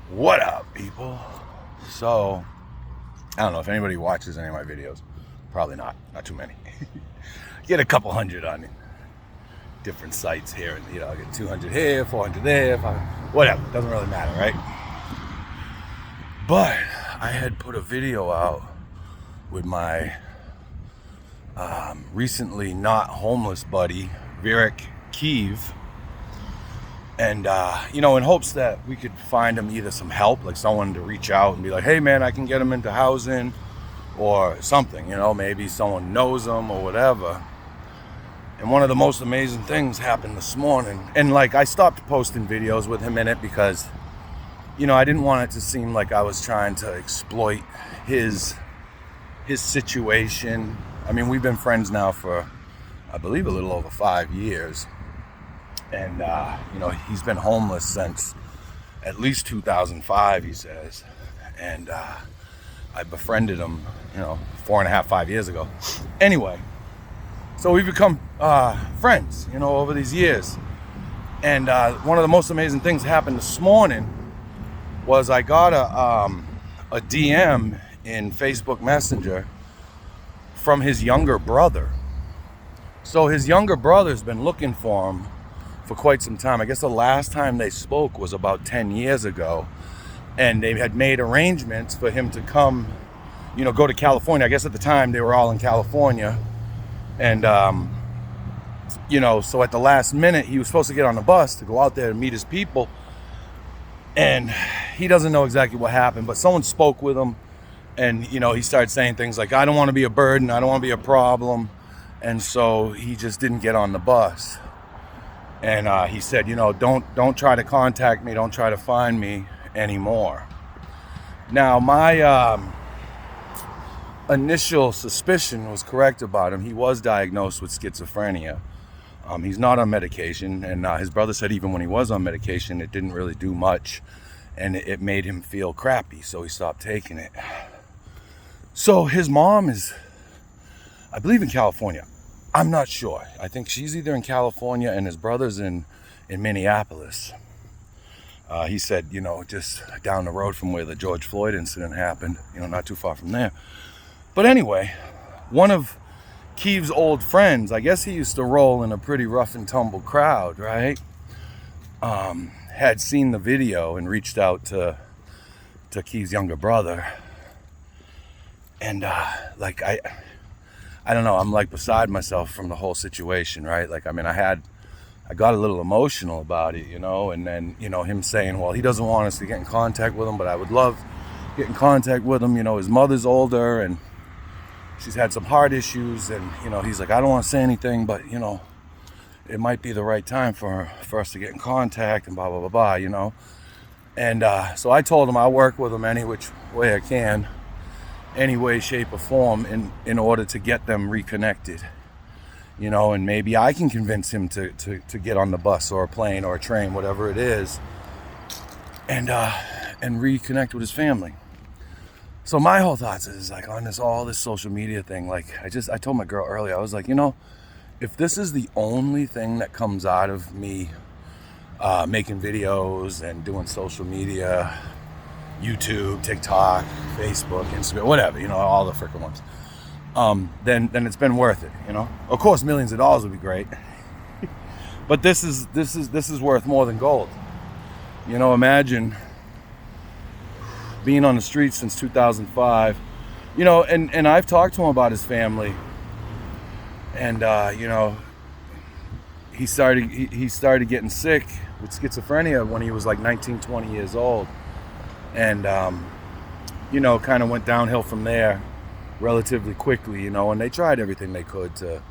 What up, people? So, I don't know if anybody watches any of my videos. Probably not too many. Get a couple hundred on different sites here, and I get 200 here, 400 there, 500, whatever. Doesn't really matter, right? But I had put a video out with my recently not homeless buddy, Virik Kiev. And, in hopes that we could find him either some help, like someone to reach out and be like, hey, man, I can get him into housing or something, maybe someone knows him or whatever. And one of the most amazing things happened this morning. And, I stopped posting videos with him in it because, I didn't want it to seem like I was trying to exploit his situation. I mean, we've been friends now for, I believe, a little over 5 years. And, he's been homeless since at least 2005, he says. And I befriended him, 4.5, 5 years ago. Anyway, so we've become friends, over these years. And one of the most amazing things happened this morning was I got a DM in Facebook Messenger from his younger brother. So his younger brother's been looking for him for quite some time. I guess the last time they spoke was about 10 years ago, and they had made arrangements for him to come, go to California. I guess at the time they were all in California, and so at the last minute he was supposed to get on the bus to go out there and meet his people, and he doesn't know exactly what happened, but someone spoke with him, and he started saying things like, I don't want to be a burden, I don't want to be a problem, and so he just didn't get on the bus. And he said, don't try to contact me, don't try to find me anymore. Now, my initial suspicion was correct about him. He was diagnosed with schizophrenia. He's not on medication, and his brother said even when he was on medication, it didn't really do much, and it made him feel crappy, so he stopped taking it. So his mom is, I believe, in California. I'm not sure. I think she's either in California and his brother's in Minneapolis. He said, just down the road from where the George Floyd incident happened, not too far from there. But anyway, one of Kiev's old friends, I guess he used to roll in a pretty rough and tumble crowd, right? Had seen the video and reached out to Kiev's younger brother. And I don't know, I'm beside myself from the whole situation, right? I got a little emotional about it, and then, him saying, well, he doesn't want us to get in contact with him, but I would love to get in contact with him. His mother's older and she's had some heart issues, and, he's like, I don't want to say anything, but, it might be the right time for us to get in contact and blah, blah, blah, blah, And so I told him I'll work with him any which way I can, any way, shape, or form in order to get them reconnected, and maybe I can convince him to get on the bus or a plane or a train, whatever it is, and reconnect with his family. So my whole thoughts is on all this social media thing, I told my girl earlier, I was like, if this is the only thing that comes out of me making videos and doing social media, YouTube, TikTok, Facebook, Instagram, whatever, all the freaking ones, then it's been worth it, Of course, millions of dollars would be great, but this is worth more than gold. Imagine being on the streets since 2005, and I've talked to him about his family, and he started getting sick with schizophrenia when he was 19, 20 years old. And, kind of went downhill from there relatively quickly, and they tried everything they could to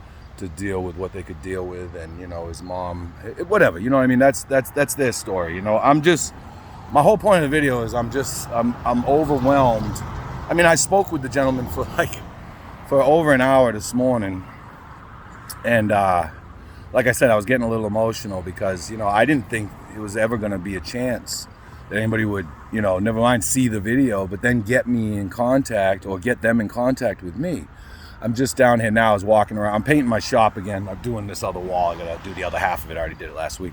deal with what they could deal with. And, his mom, whatever, that's their story. My whole point of the video is I'm overwhelmed. I mean, I spoke with the gentleman for over an hour this morning. And, like I said, I was getting a little emotional because, I didn't think it was ever going to be a chance that anybody would, never mind see the video, but then get me in contact or get them in contact with me. I'm just down here now, I was walking around. I'm painting my shop again. I'm doing this other wall. I got to do the other half of it. I already did it last week.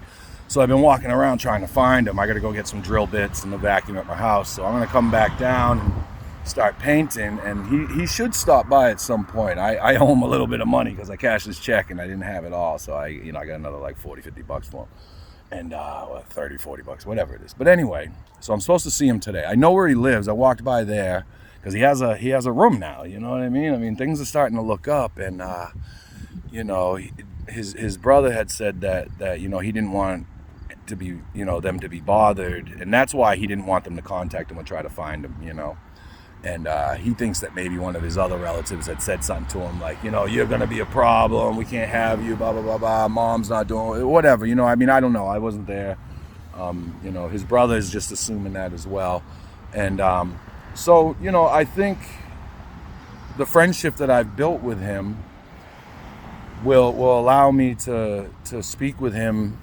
So I've been walking around trying to find him. I got to go get some drill bits and the vacuum at my house. So I'm going to come back down and start painting, and he should stop by at some point. I owe him a little bit of money because I cashed his check and I didn't have it all. So I got another like 40, 50 bucks for him. And 30, 40 bucks, whatever it is. But anyway, so I'm supposed to see him today. I know where he lives. I walked by there because he has a room now. You know what I mean? I mean, things are starting to look up, and his brother had said that he didn't want to be them to be bothered, and that's why he didn't want them to contact him or try to find him. And he thinks that maybe one of his other relatives had said something to him like, you're going to be a problem. We can't have you, blah, blah, blah, blah. Mom's not doing it, whatever. I mean, I don't know. I wasn't there. His brother is just assuming that as well. And so, I think the friendship that I've built with him will allow me to speak with him,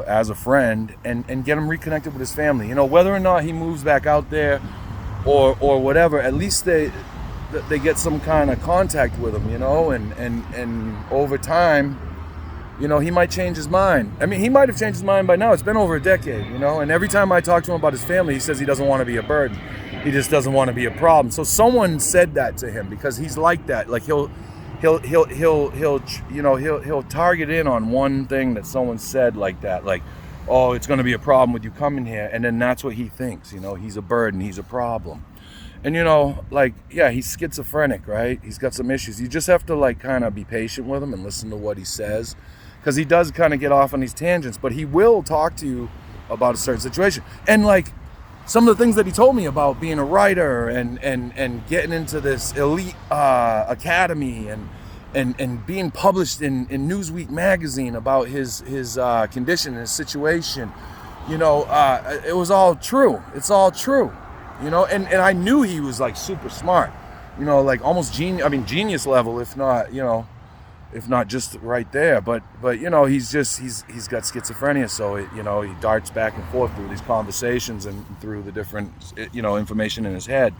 as a friend and get him reconnected with his family. Whether or not he moves back out there or whatever, at least they get some kind of contact with him, and over time, he might change his mind. I mean, he might have changed his mind by now. It's been over a decade, and every time I talk to him about his family, he says he doesn't want to be a burden. He just doesn't want to be a problem. So someone said that to him because he's like that. Like he'll target in on one thing that someone said like that, like, oh, it's going to be a problem with you coming here, and then that's what he thinks. He's a burden, he's a problem. And he's schizophrenic, right? He's got some issues. You just have to kind of be patient with him and listen to what he says, because he does kind of get off on these tangents, but he will talk to you about a certain situation. And some of the things that he told me about being a writer and getting into this elite academy and being published in Newsweek magazine about his condition and his situation, it was all true. It's all true, and I knew he was super smart, almost genius level, if not just right there. But he's got schizophrenia, so he darts back and forth through these conversations and through the different information in his head.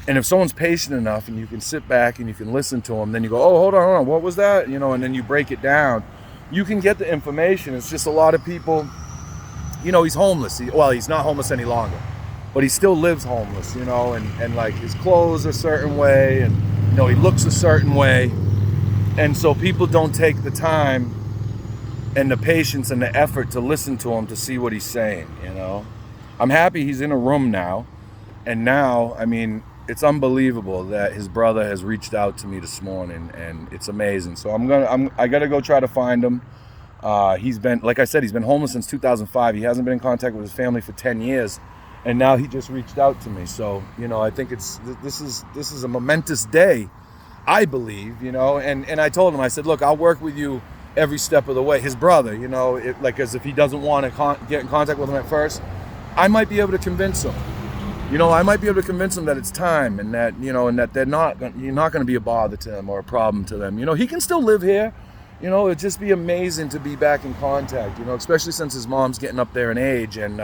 And if someone's patient enough and you can sit back and you can listen to them, then you go, oh, hold on, what was that? And then you break it down. You can get the information. It's just a lot of people, he's homeless. He's not homeless any longer, but he still lives homeless, and his clothes are a certain way, and, he looks a certain way. And so people don't take the time and the patience and the effort to listen to him to see what he's saying, I'm happy he's in a room now. And now, it's unbelievable that his brother has reached out to me this morning, and it's amazing. So I gotta go try to find him. He's been, like I said, he's been homeless since 2005. He hasn't been in contact with his family for 10 years, and now he just reached out to me. So I think this is a momentous day, I believe. And I told him, I said, look, I'll work with you every step of the way. His brother, as if he doesn't want to get in contact with him at first, I might be able to convince him. I might be able to convince them that it's time, and that, and that you're not going to be a bother to them or a problem to them. He can still live here. It'd just be amazing to be back in contact, especially since his mom's getting up there in age, and,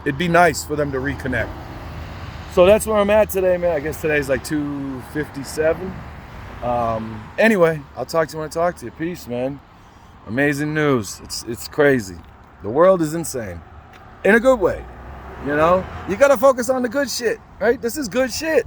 it'd be nice for them to reconnect. So that's where I'm at today, man. I guess today's 2:57. Anyway, I'll talk to you when I talk to you. Peace, man. Amazing news. It's crazy. The world is insane. In a good way. You gotta focus on the good shit, right? This is good shit.